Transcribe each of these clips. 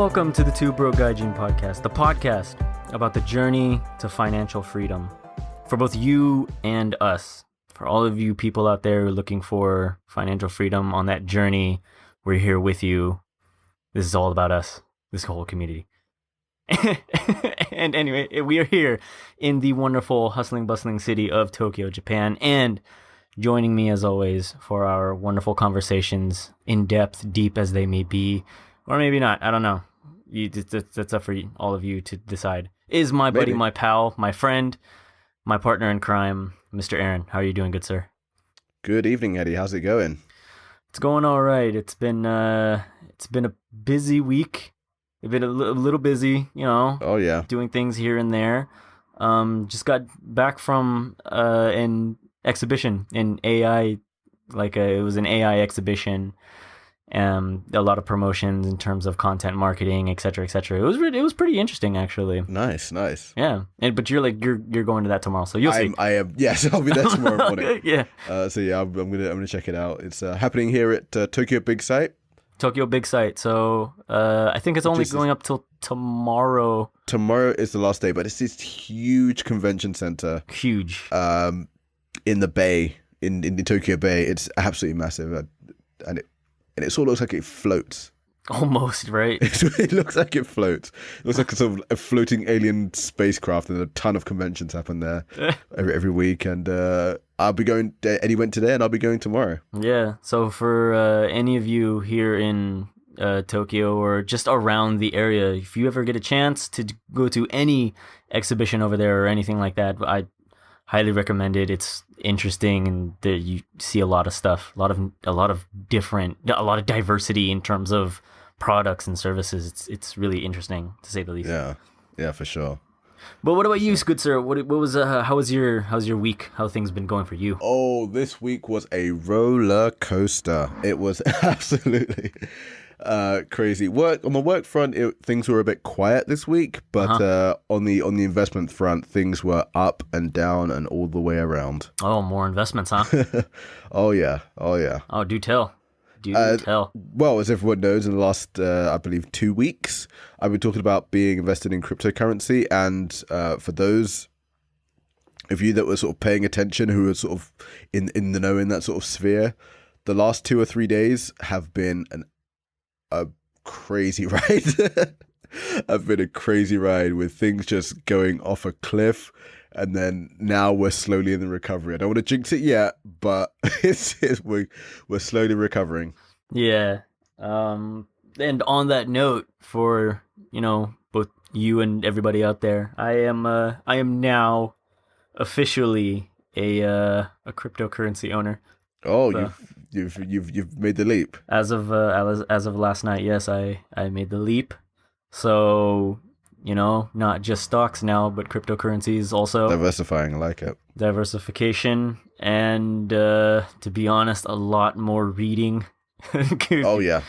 welcome to the Broke Gaijin podcast, the podcast about the journey to financial freedom for both you and us. For all of you people out there looking for financial freedom on that journey, we're here with you. This is all about us, this whole community. And anyway, we are here in the wonderful, hustling, bustling city of Tokyo, Japan, and joining me as always for our wonderful conversations, in depth, deep as they may be, or maybe not. I don't know. That's up for all of you to decide. Is my buddy, my pal, my friend, my partner in crime, Mr. Aaron. How are you doing, good sir? Good evening, Eddie. How's it going? It's going all right. It's been a busy week. I've been a little busy, you know. Oh yeah. Doing things here and there. Just got back from an exhibition in AI, it was an AI exhibition. A lot of promotions in terms of content marketing, et cetera, et cetera. It was pretty interesting, actually. Nice. Yeah, but you're going to that tomorrow, so you'll see. I am. Yes, I'll be there tomorrow morning. Yeah. So yeah, I'm gonna check it out. It's happening here at Tokyo Big Sight. Tokyo Big Sight. So I think it's only going up till tomorrow. Tomorrow is the last day, but it's this huge convention center. Huge. In the Bay, in Tokyo Bay, it's absolutely massive, and it sort of looks like it floats. Almost, right? It looks like it floats. It looks like a sort of a floating alien spacecraft, and a ton of conventions happen there every week. And I'll be going. Eddie went today, and I'll be going tomorrow. Yeah. So for any of you here in Tokyo or just around the area, if you ever get a chance to go to any exhibition over there or anything like that, I highly recommend it. It's interesting, and you see a lot of stuff, a lot of diversity in terms of products and services. It's really interesting, to say the least. Yeah, for sure. But what about you, good sir? What was how's your week? How things been going for you? Oh, this week was a roller coaster. It was absolutely crazy. On the work front, things were a bit quiet this week, but on the investment front, things were up and down and all the way around. Oh, more investments, huh? Oh yeah. Oh, do tell. Tell. Well, as everyone knows, in the last, I believe, 2 weeks, I've been talking about being invested in cryptocurrency. And for those of you that were sort of paying attention, who were sort of in the know in that sort of sphere, the last 2 or 3 days have been a crazy ride. I've been a crazy ride with things just going off a cliff, and then now we're slowly in the recovery. I don't want to jinx it yet, but we're slowly recovering. Yeah. And on that note, for both you and everybody out there, I am now officially a cryptocurrency owner. Oh, so, you've made the leap. As of last night, yes, I made the leap. So, not just stocks now, but cryptocurrencies also. Diversifying, I like it. Diversification, and to be honest, a lot more reading. Oh yeah.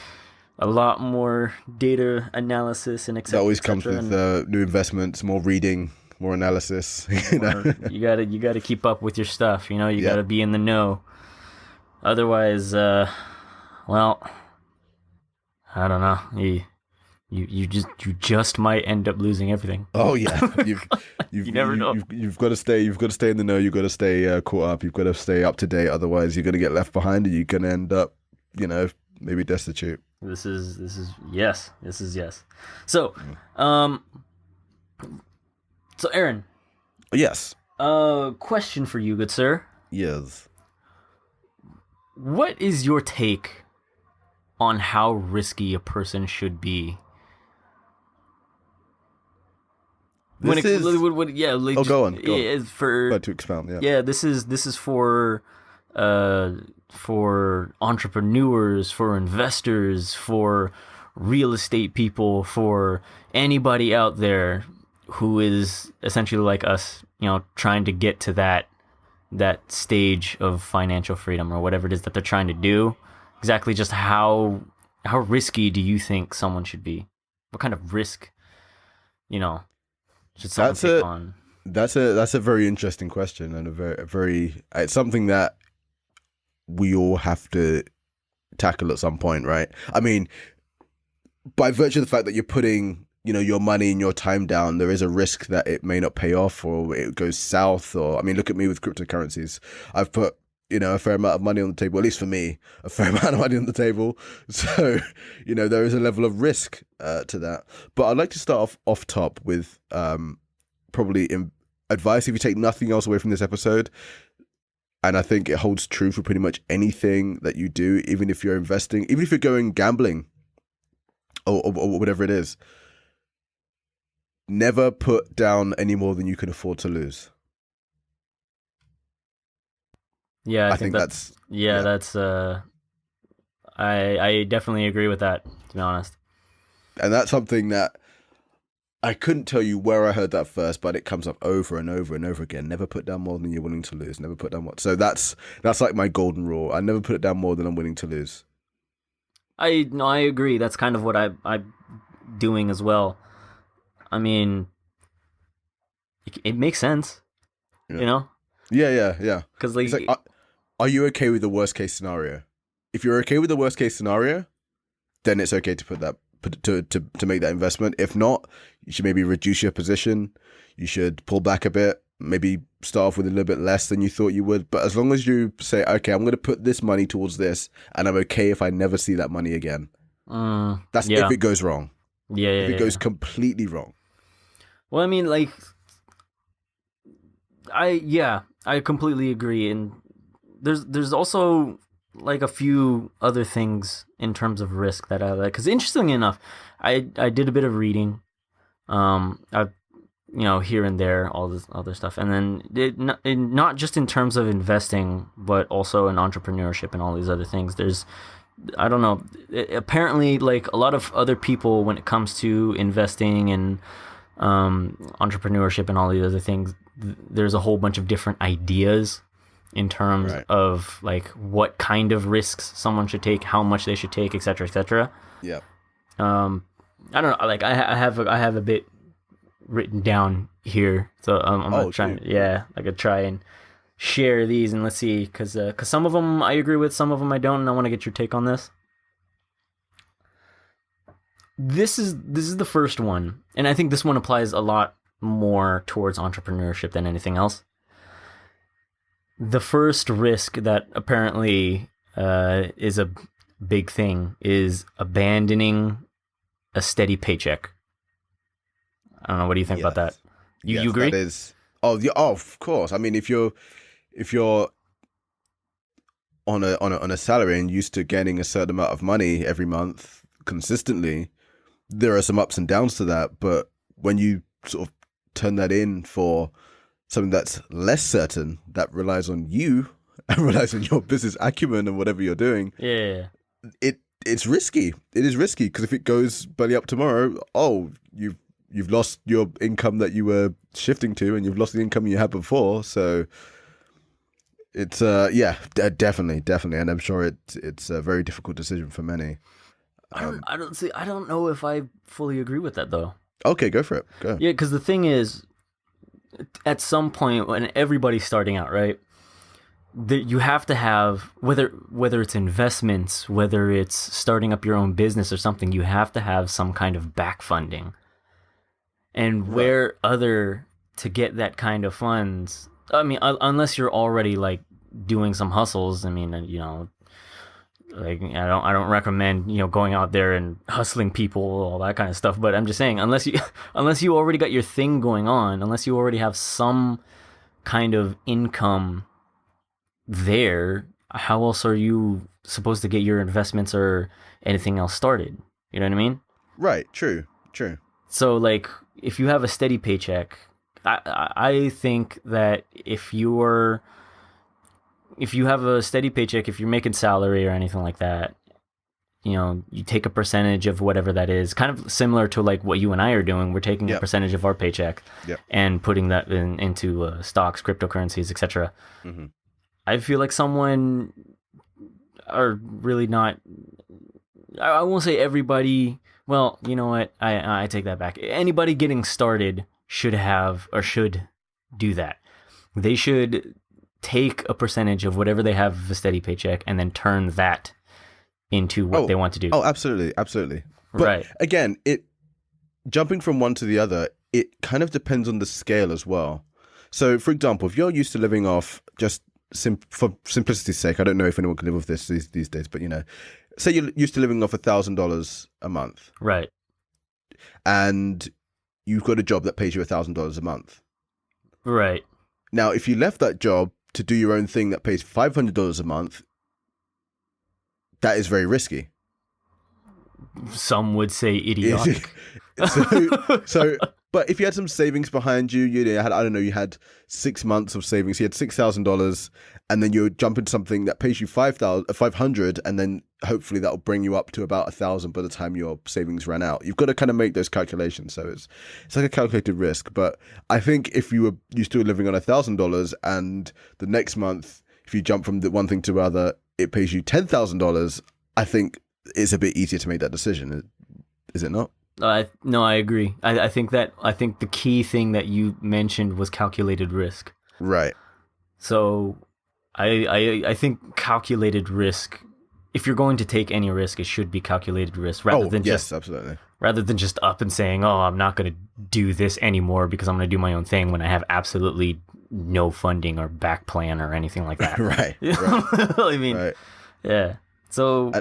A lot more data analysis and etc. That always comes with new investments, more reading, more analysis. You gotta keep up with your stuff. You gotta be in the know. Otherwise, well, I don't know. You just might end up losing everything. Oh yeah, you never know. You've got to stay in the know. You've got to stay caught up. You've got to stay up to date. Otherwise, you're going to get left behind, and you're going to end up, maybe destitute. This is yes. So, so Aaron. Yes. Question for you, good sir. Yes. What is your take on how risky a person should be? Go on. To expound. Yeah. This is for entrepreneurs, for investors, for real estate people, for anybody out there who is essentially like us, trying to get to that stage of financial freedom or whatever it is that they're trying to do. Exactly, just how risky do you think someone should be? What kind of risk, should someone take on? That's a very interesting question, and a very it's something that we all have to tackle at some point, right? I mean, by virtue of the fact that you're putting, your money and your time down, there is a risk that it may not pay off or it goes south. Or, I mean, look at me with cryptocurrencies. I've put, a fair amount of money on the table, at least for me, a fair amount of money on the table. So, there is a level of risk to that. But I'd like to start off top with probably advice if you take nothing else away from this episode. And I think it holds true for pretty much anything that you do, even if you're investing, even if you're going gambling or whatever it is. Never put down any more than you can afford to lose. Yeah, I think that's that's I definitely agree with that, to be honest. And that's something that I couldn't tell you where I heard that first, but it comes up over and over and over again. Never put down more than you're willing to lose. Never put down more. So that's like my golden rule. I never put it down more than I'm willing to lose. I agree. That's kind of what I'm doing as well. I mean, it makes sense, Yeah. Yeah. Because are you okay with the worst case scenario? If you're okay with the worst case scenario, then it's okay to to make that investment. If not, you should maybe reduce your position. You should pull back a bit. Maybe start off with a little bit less than you thought you would. But as long as you say, okay, I'm going to put this money towards this, and I'm okay if I never see that money again. That's if it goes wrong. If it goes completely wrong. Well, I mean, I completely agree, and there's also a few other things in terms of risk that I like. Because interestingly enough, I did a bit of reading, I've here and there, all this other stuff, and then not just in terms of investing, but also in entrepreneurship and all these other things. There's, I don't know, apparently a lot of other people, when it comes to investing and entrepreneurship and all these other things, there's a whole bunch of different ideas in terms of what kind of risks someone should take, how much they should take, etc., etc. Yeah. I don't know. I have a bit written down here, so I'm gonna try. I could try and share these, and let's see, because some of them I agree with, some of them I don't, and I want to get your take on this. This is the first one, and I think this one applies a lot more towards entrepreneurship than anything else. The first risk that apparently is a big thing is abandoning a steady paycheck. I don't know. What do you think about that? You agree? That is. Oh, of course. I mean, if you're on a salary and used to getting a certain amount of money every month consistently, there are some ups and downs to that. But when you sort of turn that in for something that's less certain, that relies on you and relies on your business acumen and whatever you're doing, it's risky. It is risky, because if it goes belly up tomorrow, you've lost your income that you were shifting to, and you've lost the income you had before. So it's definitely, and I'm sure it's a very difficult decision for many. I don't know if I fully agree with that, though. Okay, go for it. Go. Yeah, because the thing is, at some point when everybody's starting out, right, you have to have, whether it's investments, whether it's starting up your own business or something, you have to have some kind of back funding. And where other to get that kind of funds, I mean, unless you're already doing some hustles, I mean, I don't recommend going out there and hustling people, all that kind of stuff. But I'm just saying, unless you already got your thing going on, unless you already have some kind of income there, how else are you supposed to get your investments or anything else started? You know what I mean? Right. True. So if you have a steady paycheck, I think that if you have a steady paycheck, if you're making salary or anything like that, you take a percentage of whatever that is, kind of similar to what you and I are doing. We're taking a percentage of our paycheck and putting that into stocks, cryptocurrencies, etc. Mm-hmm. I feel like someone, or really not, I won't say everybody. Well, you know what? I take that back. Anybody getting started should do that. They should take a percentage of whatever they have of a steady paycheck and then turn that into what they want to do. Oh, absolutely. But Right. again, it jumping from one to the other, it kind of depends on the scale as well. So, for example, if you're used to living off just for simplicity's sake, I don't know if anyone can live with this these days, but say you're used to living off $1,000 a month, Right. and you've got a job that pays you $1,000 a month. Right. Now, if you left that job to do your own thing that pays $500 a month, that is very risky. Some would say idiotic. so, but if you had some savings behind you, you had 6 months of savings, you had $6,000, and then you jump into something that pays you $500, and then hopefully that will bring you up to about $1,000 by the time your savings ran out. You've got to kind of make those calculations. So it's like a calculated risk. But I think if you were used to living on $1,000, and the next month, if you jump from the one thing to the other, it pays you $10,000, I think it's a bit easier to make that decision. Is it not? No, I agree. I think the key thing that you mentioned was calculated risk. Right. So I think calculated risk, if you're going to take any risk, it should be calculated risk rather than absolutely. Rather than just up and saying, "Oh, I'm not going to do this anymore because I'm going to do my own thing," when I have absolutely no funding or back plan or anything like that. Right. I mean, right. Yeah. So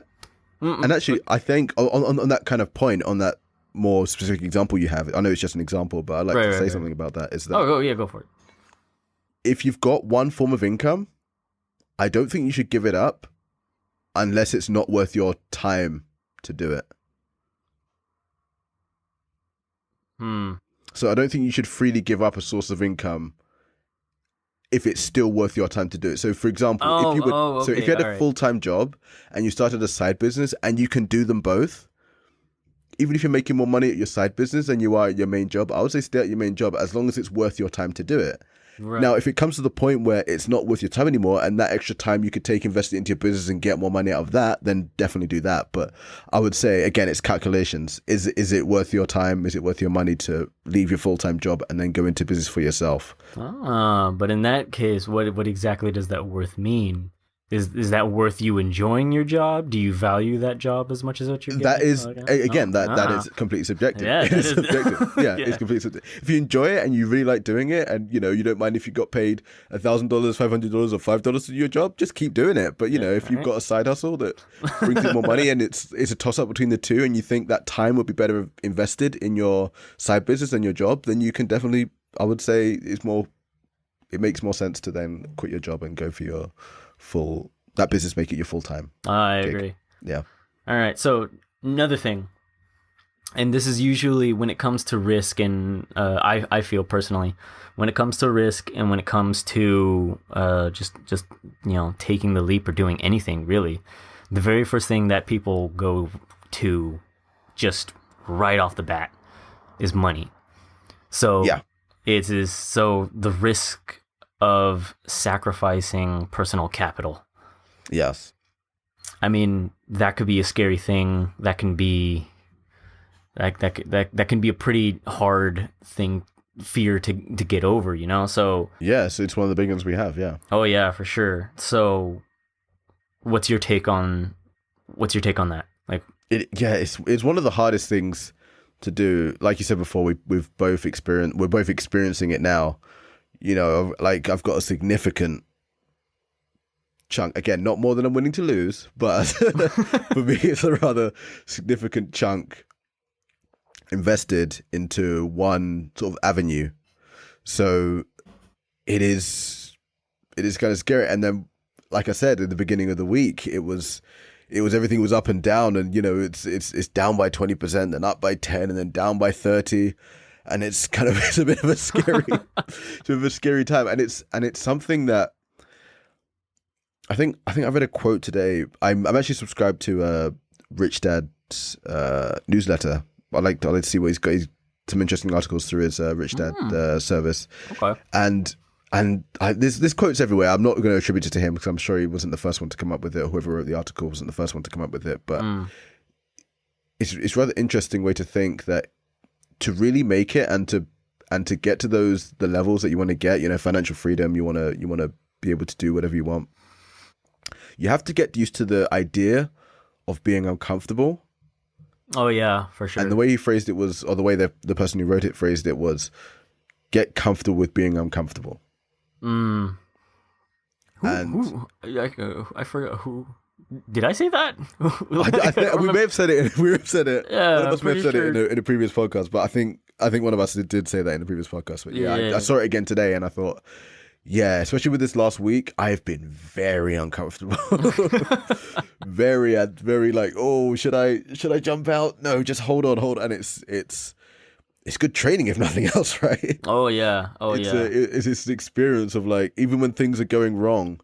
and actually, I think on that kind of point, on that more specific example you have, I know it's just an example, but I'd like to say something about that. Is that go for it. If you've got one form of income, I don't think you should give it up unless it's not worth your time to do it. So I don't think you should freely give up a source of income if it's still worth your time to do it. So for example, if you had a full-time job and you started a side business and you can do them both, even if you're making more money at your side business than you are at your main job, I would say stay at your main job as long as it's worth your time to do it. Right. Now, if it comes to the point where it's not worth your time anymore and that extra time you could take, invest it into your business and get more money out of that, then definitely do that. But I would say, again, it's calculations. Is it worth your time? Is it worth your money to leave your full-time job and then go into business for yourself? But in that case, what exactly does that worth mean? Is that worth you enjoying your job? Do you value that job as much as what you're getting? That is, again, that is completely subjective. Yeah, it's subjective. Yeah, it's completely subjective. If you enjoy it and you really like doing it and, you don't mind if you got paid $1,000, $500 or $5 to do your job, just keep doing it. But, if you've got a side hustle that brings in more money and it's a toss-up between the two and you think that time would be better invested in your side business than your job, then you can definitely, I would say, it makes more sense to then quit your job and go for your that business, make it your full-time I gig. agree. Yeah. All right. So another thing, and this is usually when it comes to risk, and I feel personally, when it comes to risk and when it comes to just taking the leap or doing anything really, the very first thing that people go to just right off the bat is money. So yeah, it is so the risk of sacrificing personal capital. Yes. I mean, that could be a scary thing. That can be that can be a pretty hard fear to get over, So so it's one of the big ones we have, yeah. Oh yeah, for sure. So what's your take on that? Like it's one of the hardest things to do. Like you said before, we're both experiencing it now. Like I've got a significant chunk, again, not more than I'm willing to lose, but for me, it's a rather significant chunk invested into one sort of avenue. So it is kind of scary. And then, like I said, at the beginning of the week, it was everything was up and down, and it's down by 20%, then up by 10, and then down by 30. And it's a bit of a scary time, and it's something that I think I read a quote today. I'm actually subscribed to Rich Dad's newsletter. I like to see what he's got. He's some interesting articles through his Rich Dad service. Okay. And this quote's everywhere. I'm not going to attribute it to him because I'm sure he wasn't the first one to come up with it, or whoever wrote the article wasn't the first one to come up with it. But it's a rather interesting way to think that to really make it and to get to the levels that you want to get, financial freedom, you want to be able to do whatever you want. You have to get used to the idea of being uncomfortable. Oh yeah, for sure. And the way he phrased it was, or the way the person who wrote it phrased it was, get comfortable with being uncomfortable. Mm. And I forgot who. Did I say that? I think we may have said it. We may have said it. Yeah, One of I'm us may have pretty said sure. it in a previous podcast, but I think one of us did say that in the previous podcast. But yeah, I Yeah. saw it again today, and I thought, yeah, especially with this last week, I've been very uncomfortable. very like, oh, should I jump out? No, just hold on. And it's good training if nothing else, right? Oh yeah. Oh yeah. It's this experience of like, even when things are going wrong,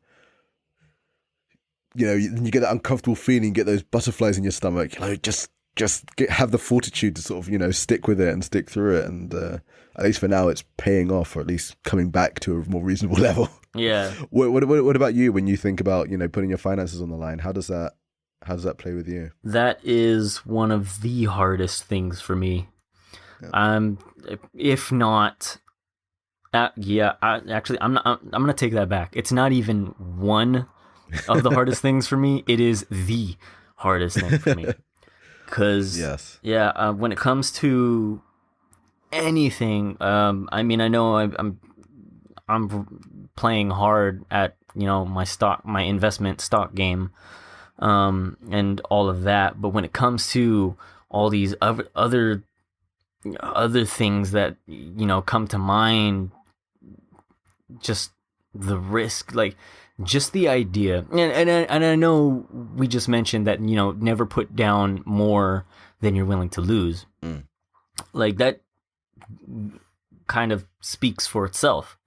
you get that uncomfortable feeling, get those butterflies in your stomach. Just have the fortitude to sort of stick with it and stick through it, and at least for now, it's paying off, or at least coming back to a more reasonable level. Yeah. What about you when you think about putting your finances on the line? How does that play with you? That is one of the hardest things for me. Yeah. If not, actually, I'm not. I'm gonna take that back. It's not even one of the hardest things for me. It is the hardest thing for me. Because Yes. yeah, when it comes to anything, I mean, I know I'm playing hard at my investment stock game, and all of that. But when it comes to all these other things that come to mind, just the risk, like just the idea, and I know we just mentioned that never put down more than you're willing to lose. Like that kind of speaks for itself.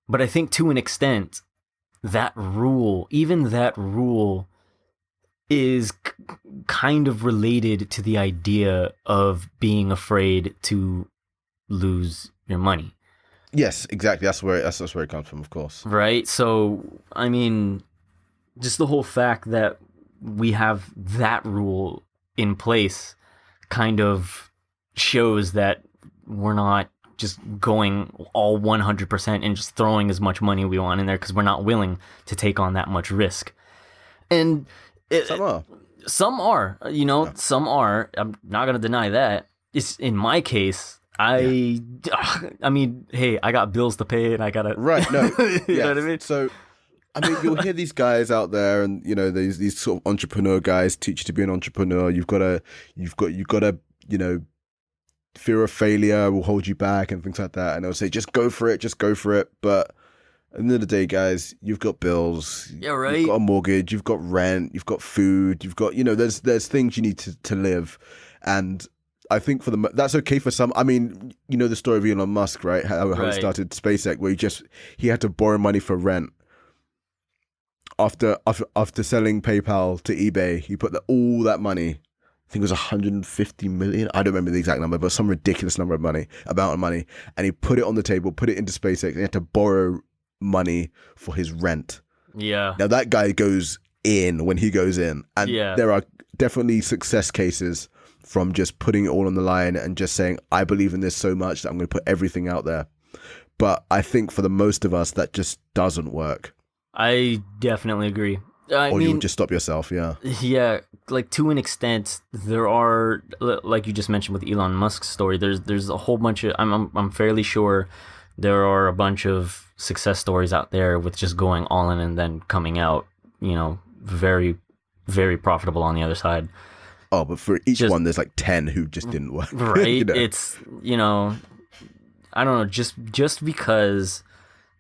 But I think to an extent, even that rule is kind of related to the idea of being afraid to lose your money. Yes, exactly. That's where it comes from, of course. Right? So, I mean, just the whole fact that we have that rule in place kind of shows that we're not just going all 100% and just throwing as much money we want in there, because we're not willing to take on that much risk. And some are, some are. I'm not going to deny that. It's in my case, I mean, hey, I got bills to pay and I got to. Right. No. You know what I mean? So, I mean, you'll hear these guys out there, and these sort of entrepreneur guys teach you to be an entrepreneur. You've got to, fear of failure will hold you back and things like that. And they'll say, just go for it. But at the end of the day, guys, you've got bills. Yeah, right. You've got a mortgage. You've got rent. You've got food. You've got, there's things you need to live. And I think that's okay for some. I mean, the story of Elon Musk, right? How he started SpaceX, where he had to borrow money for rent. After selling PayPal to eBay, he put all that money, I think it was 150 million. I don't remember the exact number, but some ridiculous amount of money, and he put it on the table, put it into SpaceX, and he had to borrow money for his rent. Yeah. Now that guy goes in when he goes in, and there are definitely success cases from just putting it all on the line and just saying, I believe in this so much that I'm going to put everything out there. But I think for the most of us, that just doesn't work. I definitely agree. Or you'll just stop yourself, yeah. Yeah, like to an extent, there are, like you just mentioned with Elon Musk's story, there's a whole bunch of, I'm fairly sure there are a bunch of success stories out there with just going all in and then coming out, very, very profitable on the other side. Oh, but for each one, there's like 10 who just didn't work. Right? It's, I don't know, just because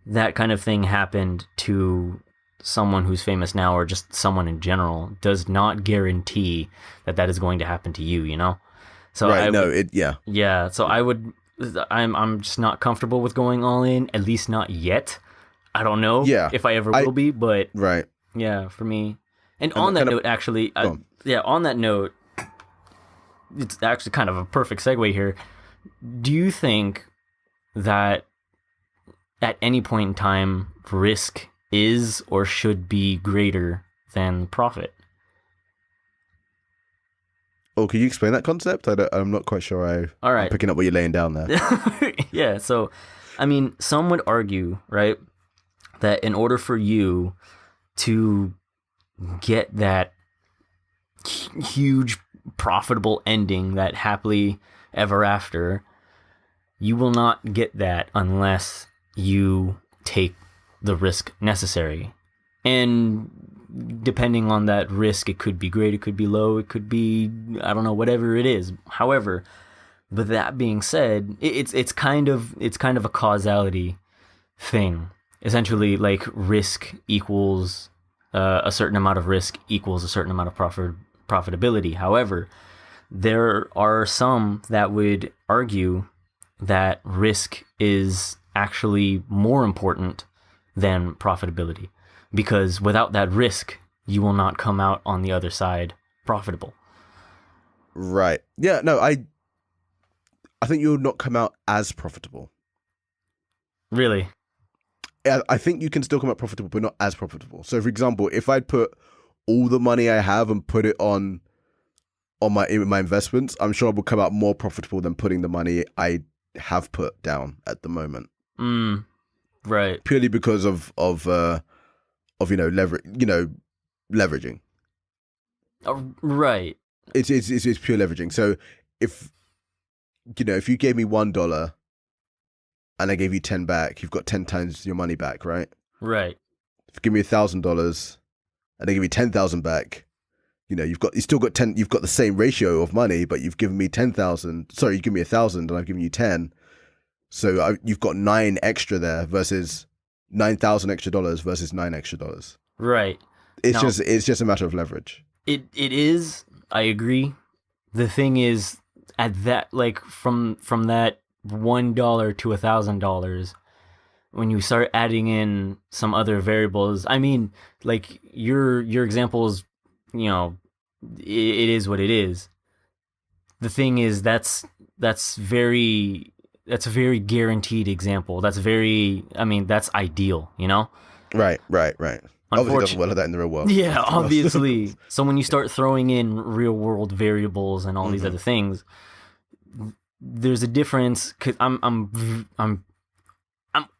that kind of thing happened to someone who's famous now, or just someone in general, does not guarantee that is going to happen to you, So right, yeah, so I'm just not comfortable with going all in, at least not yet. I don't know if I ever will be, but right. Yeah, for me. And on that note, actually, on that note, it's actually kind of a perfect segue here. Do you think that at any point in time, risk is or should be greater than profit? Oh, can you explain that concept? I'm not quite sure. All right. I'm picking up what you're laying down there. Yeah, so, I mean, some would argue, right, that in order for you to get that huge profitable ending, that happily ever after, you will not get that unless you take the risk necessary. And depending on that risk, it could be great, it could be low, it could be, I don't know, whatever it is. However, but that being said, it's kind of a causality thing. Essentially, like risk equals a certain amount of risk equals a certain amount of profitability. However, there are some that would argue that risk is actually more important than profitability, because without that risk, you will not come out on the other side profitable. Right. Yeah, no, I think you'll not come out as profitable. Really? I think you can still come out profitable, but not as profitable. So, for example, if I'd put all the money I have and put it on my investments, I'm sure I will come out more profitable than putting the money I have put down at the moment. Right. Purely because of leveraging. Right. It's pure leveraging. So if you gave me $1 and I gave you 10 back, you've got 10 times your money back, right? Right. If you give me $1,000 and I give you 10,000 back, you've got the same ratio of money, but you've given me 10,000. Sorry, you give me 1,000 and I've given you 10. So you've got 9 extra there versus 9,000 extra dollars versus 9 extra dollars. Right. It's just a matter of leverage. It is. I agree. The thing is, at that, like from that $1 to $1,000, when you start adding in some other variables, I mean, like your examples, it is what it is. The thing is, that's a very guaranteed example. That's ideal, Right. Obviously, it doesn't work like that in the real world. Yeah, obviously. So when you start throwing in real world variables and all these other things, there's a difference. Cause I'm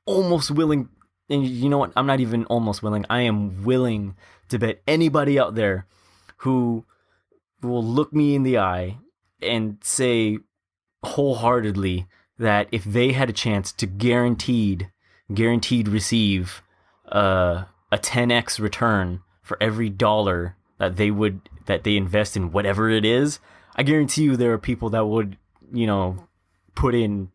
almost willing, and you know what? I'm not even almost willing. I am willing to bet anybody out there who will look me in the eye and say wholeheartedly that if they had a chance to guaranteed receive a 10x return for every dollar that they invest in whatever it is, I guarantee you there are people that would, put in.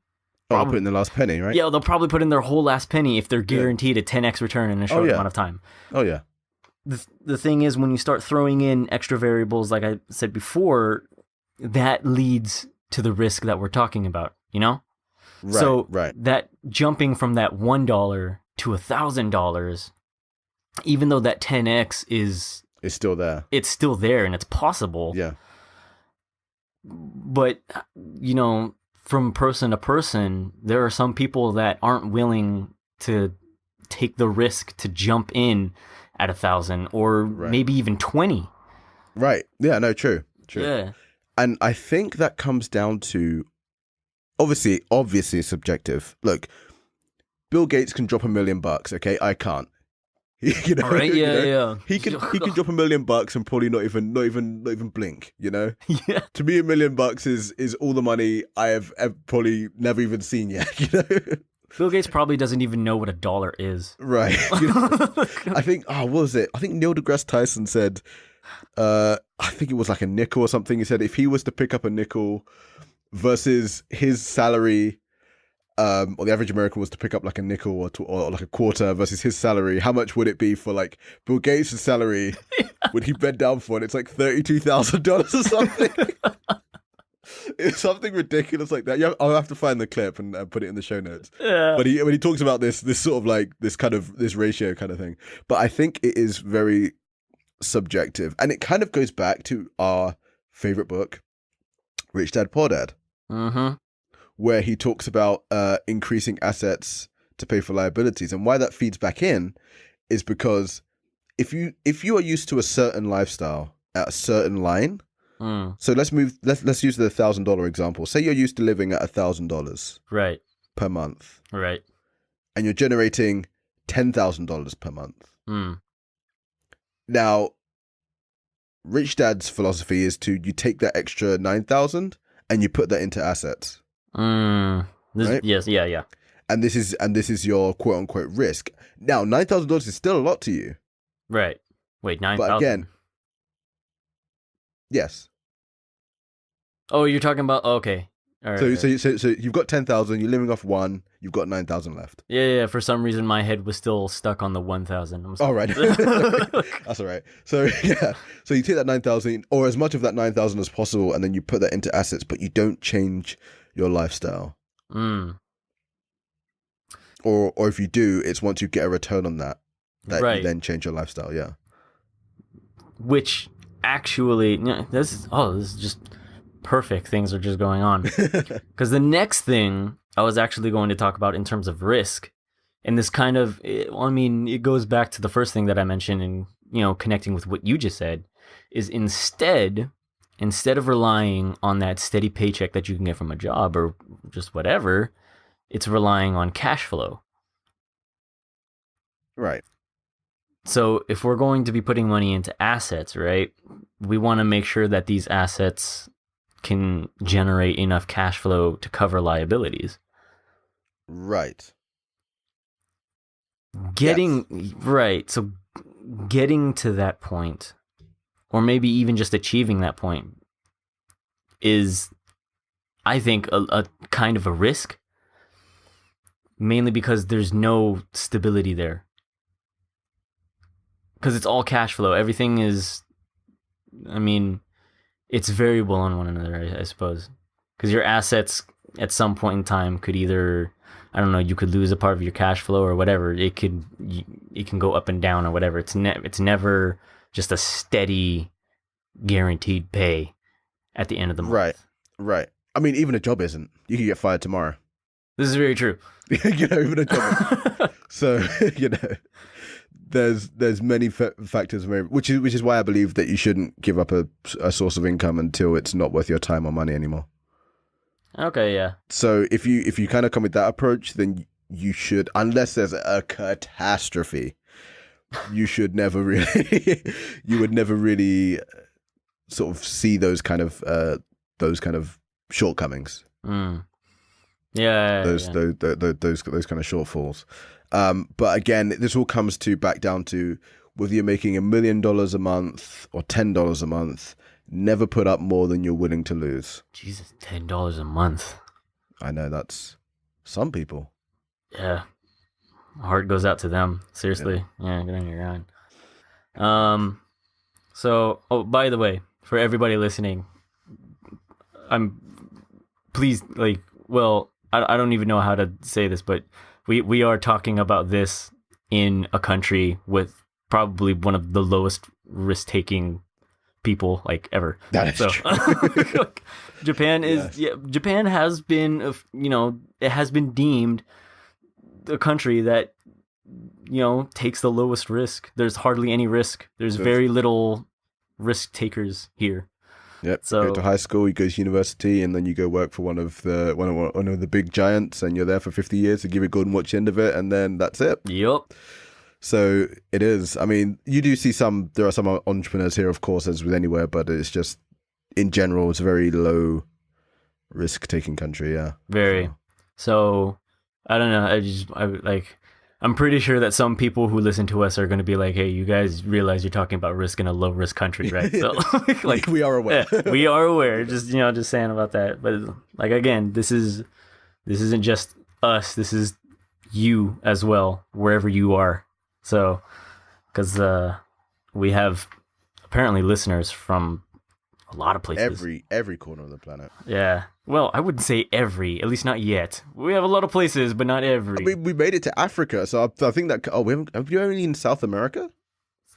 Put in the last penny, right? Yeah, they'll probably put in their whole last penny if they're guaranteed a 10x return in a short amount of time. Oh yeah. The thing is, when you start throwing in extra variables, like I said before, that leads to the risk that we're talking about, Right, so right. that jumping from that $1 to $1,000, even though that 10x is still there, it's still there and it's possible. Yeah. But from person to person, there are some people that aren't willing to take the risk to jump in at 1,000 or maybe even 20. Right. Yeah. No. True. Yeah. And I think that comes down to obviously subjective. Look, Bill Gates can drop $1 million. Okay, I can't. All right. Yeah. He can drop $1 million and probably not even blink. Yeah. To me, $1 million is all the money I have probably never even seen yet. Bill Gates probably doesn't even know what a dollar is. Right. I think. What was it? I think Neil deGrasse Tyson said. I think it was like a nickel or something. He said if he was to pick up a nickel versus his salary, or the average American was to pick up like a nickel or like a quarter versus his salary, how much would it be for like Bill Gates' salary? Would he bend down for it? It's like $32,000 or something. It's something ridiculous like that. Yeah, I'll have to find the clip and put it in the show notes. Yeah. But when he talks about this sort of like this ratio kind of thing, but I think it is very subjective, and it kind of goes back to our favorite book, Rich Dad Poor Dad, where he talks about increasing assets to pay for liabilities, and why that feeds back in is because if you are used to a certain lifestyle at a certain line, so let's use the $1,000 example. Say you're used to living at $1,000 right per month, right, and you're generating $10,000 per month. Now, Rich Dad's philosophy is you take that extra 9,000 and you put that into assets. Right? Yes, yeah. And this is your quote unquote risk. Now, $9,000 is still a lot to you. Right. Wait, But 9,000. again, yes. Oh, you're talking about okay. All right. So you've got 10,000. You're living off one. You've got 9,000 left. Yeah. For some reason, my head was still stuck on the 1,000. All right. That's all right. So yeah. So you take that 9,000 or as much of that 9,000 as possible, and then you put that into assets, but you don't change your lifestyle. Or if you do, it's once you get a return on that right. you then change your lifestyle. Yeah. Which actually, this is just perfect. Things are just going on. Because the next thing I was actually going to talk about in terms of risk, and this kind of, it goes back to the first thing that I mentioned, and connecting with what you just said, is instead of relying on that steady paycheck that you can get from a job or just whatever, it's relying on cash flow. Right. So if we're going to be putting money into assets, right, we want to make sure that these assets can generate enough cash flow to cover liabilities. Right. Right. So getting to that point, or maybe even just achieving that point, is, I think, a kind of a risk, mainly because there's no stability there. Because it's all cash flow. Everything is, it's variable on one another, I suppose. Because your assets at some point in time could either, I don't know, you could lose a part of your cash flow or whatever. It can go up and down or whatever. It's never just a steady, guaranteed pay at the end of the month. Right. Even a job isn't. You can get fired tomorrow. This is very true. Even a job isn't. So, there's many factors, which is why I believe that you shouldn't give up a source of income until it's not worth your time or money anymore. Okay, yeah. So if you kind of come with that approach, then you should, unless there's a catastrophe, you would never really sort of see those kind of shortcomings. Yeah. Those kind of shortfalls. But again, this all comes back down to whether you're making $1 million a month or $10 a month. Never put up more than you're willing to lose. Jesus, $10 a month. I know, that's some people. Yeah, heart goes out to them. Seriously, yeah, get on your grind. So, by the way, for everybody listening, please, I don't even know how to say this, but we are talking about this in a country with probably one of the lowest risk-taking people ever. That is true. Japan is, Japan has been, it has been deemed a country that, takes the lowest risk. There's hardly any risk. There's very little risk takers here. Yep. So, you go to high school, you go to university, and then you go work for one of the big giants, and you're there for 50 years to give a golden watch end of it, and then that's it. Yep. So it is. You do see there are some entrepreneurs here, of course, as with anywhere, but it's just, in general, it's a very low risk-taking country, yeah. Very. So, I don't know, I'm pretty sure that some people who listen to us are going to be like, hey, you guys realize you're talking about risk in a low-risk country, right? So, we are aware. Yeah, we are aware, just saying about that. But, again, this isn't just us, this is you as well, wherever you are. So, because we have apparently listeners from a lot of places. Every corner of the planet. Yeah. Well, I wouldn't say every, at least not yet. We have a lot of places, but not every. We made it to Africa, so I think that. Oh, have you ever been in South America?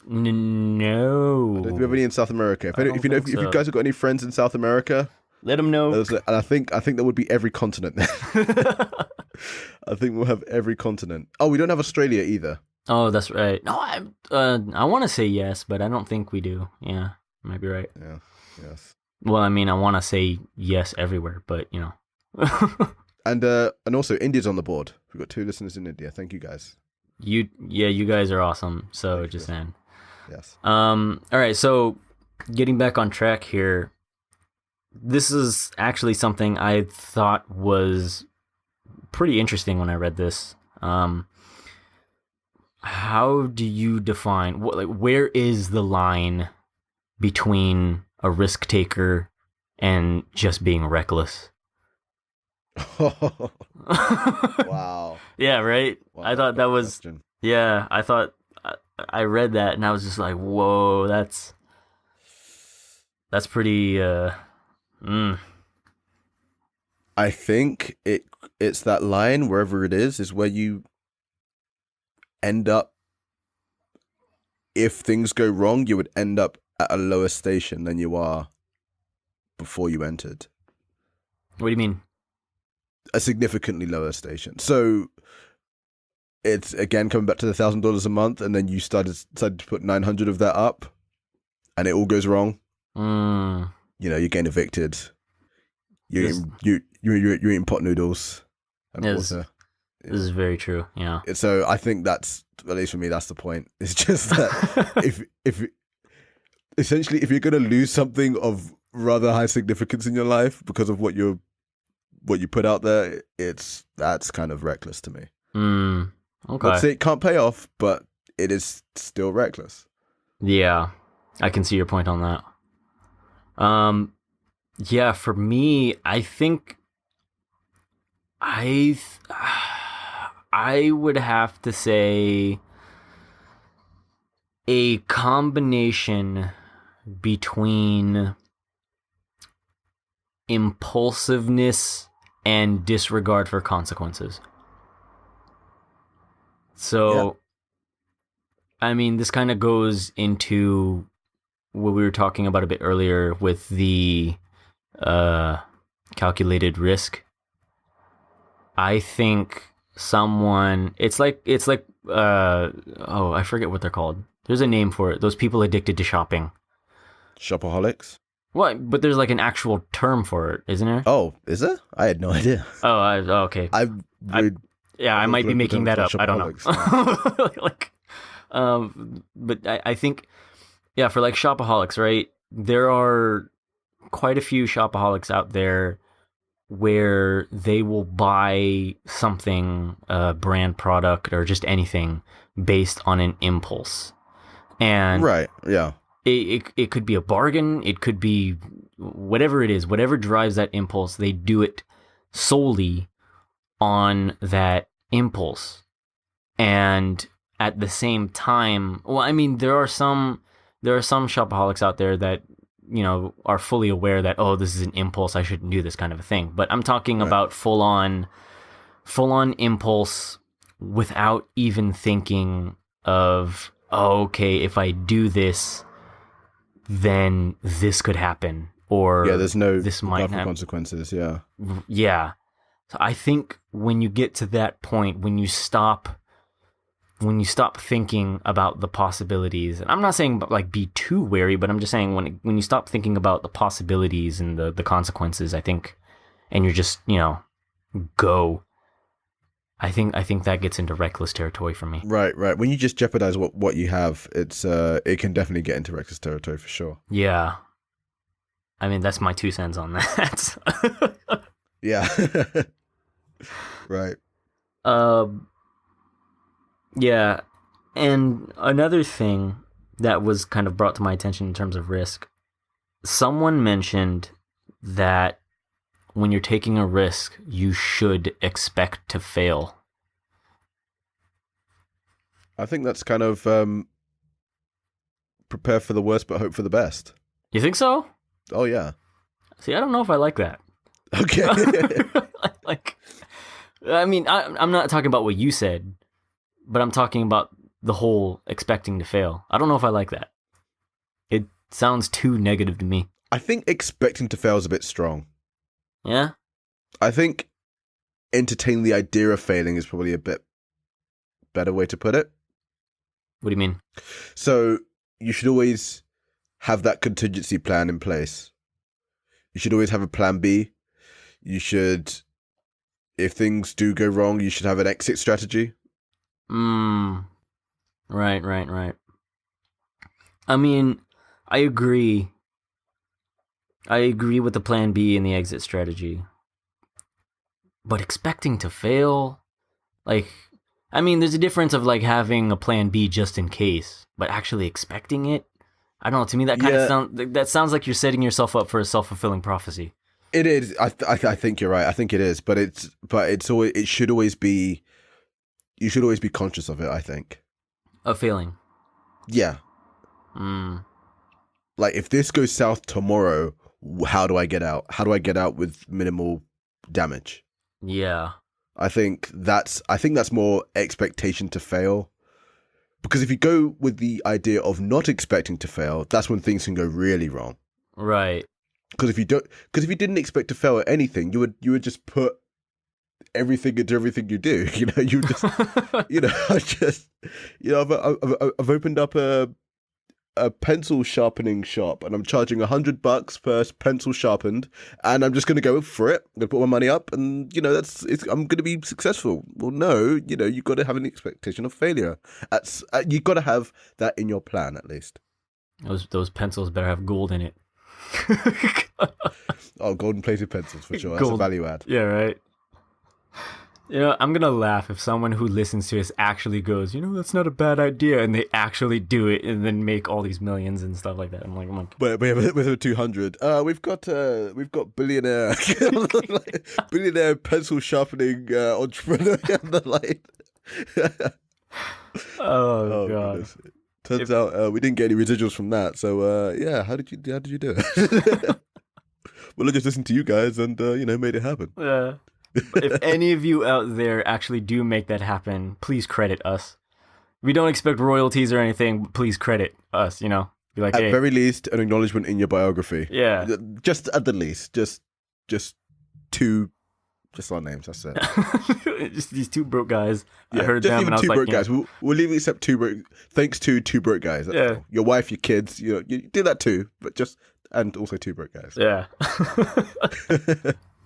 No. Have you ever been in South America? If you guys have got any friends in South America, let them know. And I think that would be every continent. I think we'll have every continent. Oh, we don't have Australia either. Oh, that's right. No, I want to say yes, but I don't think we do. Yeah, you might be right. Yeah. Yes. Well, I want to say yes everywhere, but And also India's on the board. We've got 2 listeners in India. Thank you guys. You guys are awesome. So just saying. Yes. All right. So getting back on track here, this is actually something I thought was pretty interesting when I read this. How do you define where is the line between a risk taker and just being reckless? Wow. Yeah, right. Wow, I that's thought a that big was question. yeah. I read that and I was just like, whoa, that's pretty. Mm, I think it's that line wherever it is where you end up. If things go wrong, you would end up at a lower station than you are before you entered. what do you mean? A significantly lower station. So it's again coming back to the $1,000 a month, and then you decided to put 900 of that up, and it all goes wrong. Mm, You're getting evicted. You're this eating, you're eating pot noodles and is water. this is very true. Yeah. So I think that's, at least for me, that's the point. It's just that if essentially if you're gonna lose something of rather high significance in your life because of what you put out there, that's kind of reckless to me. Not to Okay. say it can't pay off, but it is still reckless. Yeah, I can see your point on that. Yeah, for me, I think I I would have to say a combination between impulsiveness and disregard for consequences. Yeah. So, I mean, this kind of goes into what we were talking about a bit earlier with the uh, calculated risk. I think it's like I forget what they're called. There's a name for it. Those people addicted to shopping. Shopaholics. What? But there's like an actual term for it, isn't there? Oh, is there? I had no idea. Okay. I've I read yeah, I other might be global making terms that like up. I don't know. shopaholics. like, but I think yeah, for like shopaholics, right? There are quite a few shopaholics out there where they will buy something, a brand product or just anything based on an impulse. And Right. Yeah. it could be a bargain, it could be whatever it is, whatever drives that impulse, they do it solely on that impulse. And at the same time, well, I mean, there are some shopaholics out there that are fully aware that, oh, this is an impulse, I shouldn't do this kind of a thing. But I'm talking Right. about full on impulse without even thinking of, oh, okay, if I do this, then this could happen, or Yeah. There's no this might regard for happen. consequences. Yeah. Yeah. So I think when you get to that point, when you stop thinking about the possibilities, and I'm not saying like be too wary, but I'm just saying when you stop thinking about the possibilities and the consequences, I think, and you're just go. I think that gets into reckless territory for me. Right. Right. When you just jeopardize what you have, it can definitely get into reckless territory for sure. Yeah. I mean, that's my 2 cents on that. Yeah. Right. um. Yeah. And another thing that was kind of brought to my attention in terms of risk, someone mentioned that when you're taking a risk, you should expect to fail. I think that's kind of prepare for the worst but hope for the best. You think so? Oh yeah. See, I don't know if I like that. Okay. Like, I mean, I'm not talking about what you said, but I'm talking about the whole expecting to fail. I don't know if I like that. It sounds too negative to me. I think expecting to fail is a bit strong. Yeah? I think entertaining the idea of failing is probably a bit better way to put it. What do you mean? So you should always have that contingency plan in place. You should always have a plan B. You should, if things do go wrong, you should have an exit strategy. Right. I mean, I agree. I agree with the plan B and the exit strategy. But expecting to fail, like, I mean, there's a difference of like having a plan B just in case, but actually expecting it. I don't know. To me, that kind of sounds like you're setting yourself up for a self-fulfilling prophecy. It is. I think you're right. I think it is, but it's always, it should always be. You should always be conscious of it. I think. Of failing. Yeah. Like if this goes south tomorrow, how do I get out? How do I get out with minimal damage? Yeah. I think that's more expectation to fail. Because if you go with the idea of not expecting to fail, that's when things can go really wrong. Right. Because if you didn't expect to fail at anything, you would just put everything into everything you do. You know, you just I've opened up a pencil sharpening shop, and I'm charging $100 per pencil sharpened, and I'm just going to go for it. I'm going to put my money up, and I'm going to be successful. Well, no, you've got to have an expectation of failure. You've got to have that in your plan at least. Those pencils better have gold in it. Oh, golden plated pencils for sure. That's a value add. Yeah, right. I'm gonna laugh if someone who listens to us actually goes, that's not a bad idea, and they actually do it and then make all these millions and stuff like that. I'm like, But with a 200, we've got billionaire billionaire pencil sharpening entrepreneur on the line. Oh God. Goodness. Turns out we didn't get any residuals from that. So yeah, how did you do it? Well, I just listened to you guys and made it happen. Yeah. If any of you out there actually do make that happen, please credit us. We don't expect royalties or anything, but please credit us, Be like, at hey. very least, an acknowledgement in your biography. Yeah. Just at the least. Just our names, that's it. Just these two broke guys. Yeah, I heard just them even and I was two like, broke guys. We'll leave it except two broke. Thanks to two broke guys. That's all. Your wife, your kids. You do that too, but and also two broke guys. Yeah.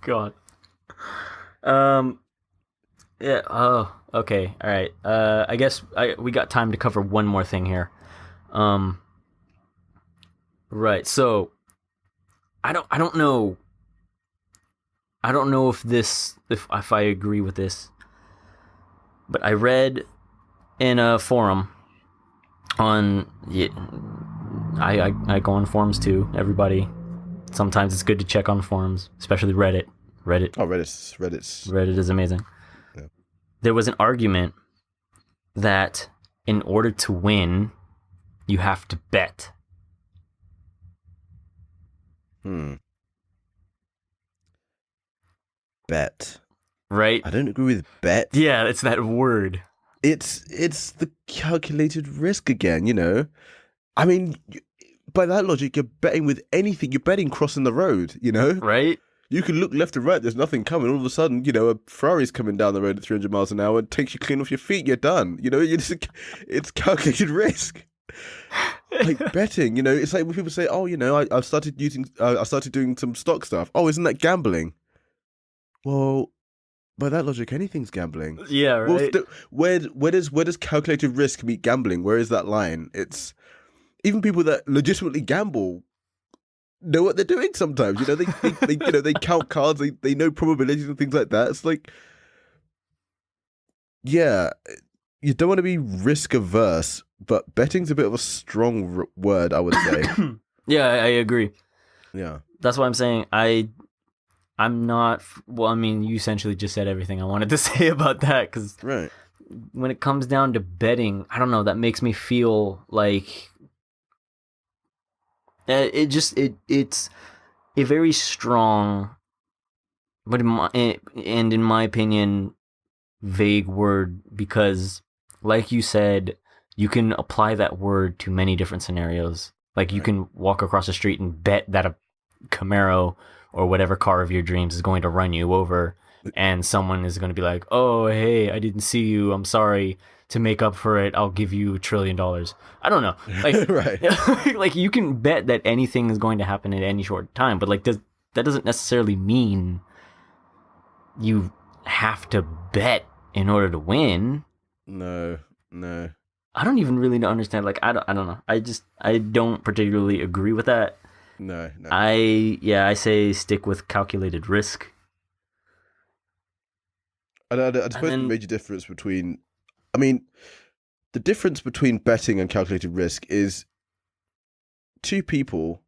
God. Yeah. Oh. Okay. All right. I guess we got time to cover one more thing here. Right. So, I don't know. I don't know if I agree with this, but I read in a forum on. I go on forums too. Everybody. Sometimes it's good to check on forums, especially Reddit. Oh, Reddit is amazing. Yeah. There was an argument that in order to win, you have to bet. Bet. Right? I don't agree with bet. Yeah, it's that word. It's the calculated risk again, I mean, by that logic, you're betting with anything. You're betting crossing the road, Right? You can look left and right, there's nothing coming. All of a sudden, a Ferrari's coming down the road at 300 miles an hour and takes you clean off your feet, you're done. It's calculated risk. Like betting, it's like when people say, oh, I started doing some stock stuff. Oh, isn't that gambling? Well, by that logic, anything's gambling. Yeah, right. Well, where does calculated risk meet gambling? Where is that line? It's even people that legitimately gamble know what they're doing sometimes. They count cards, they know probabilities and things like that. It's like, yeah, you don't want to be risk averse, but betting's a bit of a strong word, I would say. Yeah, I agree. Yeah. That's what I'm saying. I'm not, well, I mean, you essentially just said everything I wanted to say about that, because right. When it comes down to betting, I don't know, that makes me feel like it's a very strong, but in my opinion, vague word, because like you said, you can apply that word to many different scenarios. Like you can walk across the street and bet that a Camaro or whatever car of your dreams is going to run you over, and someone is going to be like, oh, hey, I didn't see you, I'm sorry. To make up for it, I'll give you $1 trillion. I don't know. Like, right. Like you can bet that anything is going to happen at any short time, but like that doesn't necessarily mean you have to bet in order to win. No. I don't even really understand. Like, I don't know. I don't particularly agree with that. No, no. I say stick with calculated risk. I And suppose the then, major difference between, I mean, the difference between betting and calculated risk is two people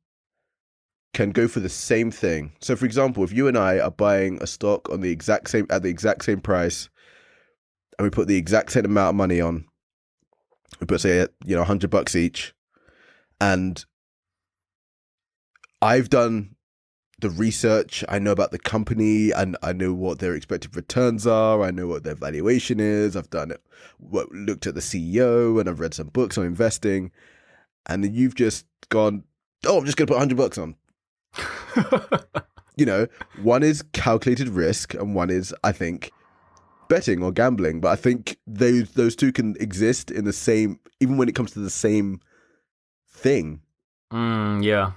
can go for the same thing. So, for example, if you and I are buying a stock on the exact same at the exact same price, and we put the exact same amount of money on, we put say $100 each, and I've done the research. I know about the company, and I know what their expected returns are. I know what their valuation is. I've done it, looked at the CEO, and I've read some books on investing. And then you've just gone, oh, I'm just going to put $100 on. One is calculated risk, and one is, I think, betting or gambling. But I think those two can exist in the same, even when it comes to the same thing. yeah.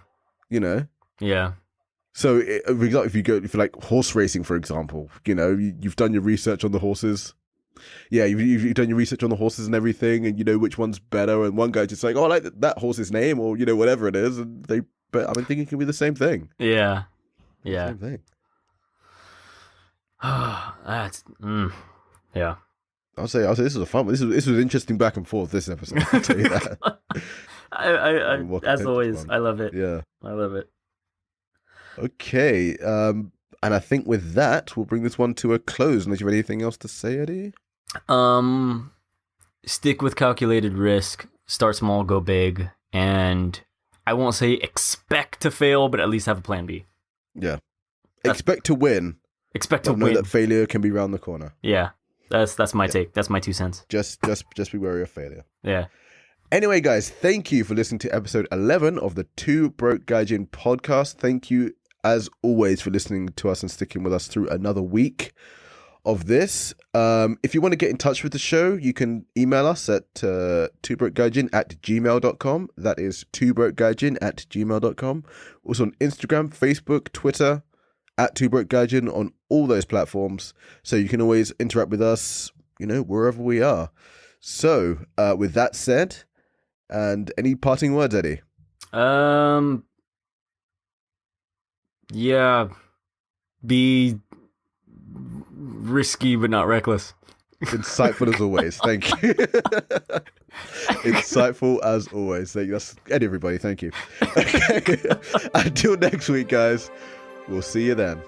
Yeah. So, if you like horse racing, for example, you've done your research on the horses. Yeah, you've done your research on the horses and everything, and you know which one's better. And one guy's just like, oh, I like that horse's name, or whatever it is, and but I'm thinking it can be the same thing. Yeah. Yeah. Same thing. That's yeah. I'll say this was a fun. This was interesting back and forth. This episode, I'll tell you that. I as always, I love it. Yeah, I love it. Okay, and I think with that, we'll bring this one to a close. Unless you have anything else to say, Eddie. Stick with calculated risk. Start small, go big, and I won't say expect to fail, but at least have a plan B. Yeah, expect to win. Expect to know win. That failure can be around the corner. Yeah, that's my take. That's my 2 cents. Just be wary of failure. Yeah. Anyway, guys, thank you for listening to episode 11 of the Two Broke Gaijin podcast. Thank you, as always, for listening to us and sticking with us through another week of this. If you want to get in touch with the show, you can email us at twobrokegaijin@gmail.com. That is twobrokegaijin@gmail.com. Also on Instagram, Facebook, Twitter, @twobrokegaijin on all those platforms. So you can always interact with us, wherever we are. So, with that said, and any parting words, Eddie? Yeah. Be risky but not reckless. Insightful as always. Thank you. Insightful as always. Thank you. That's Eddie, everybody. Thank you. Okay. Until next week, guys. We'll see you then.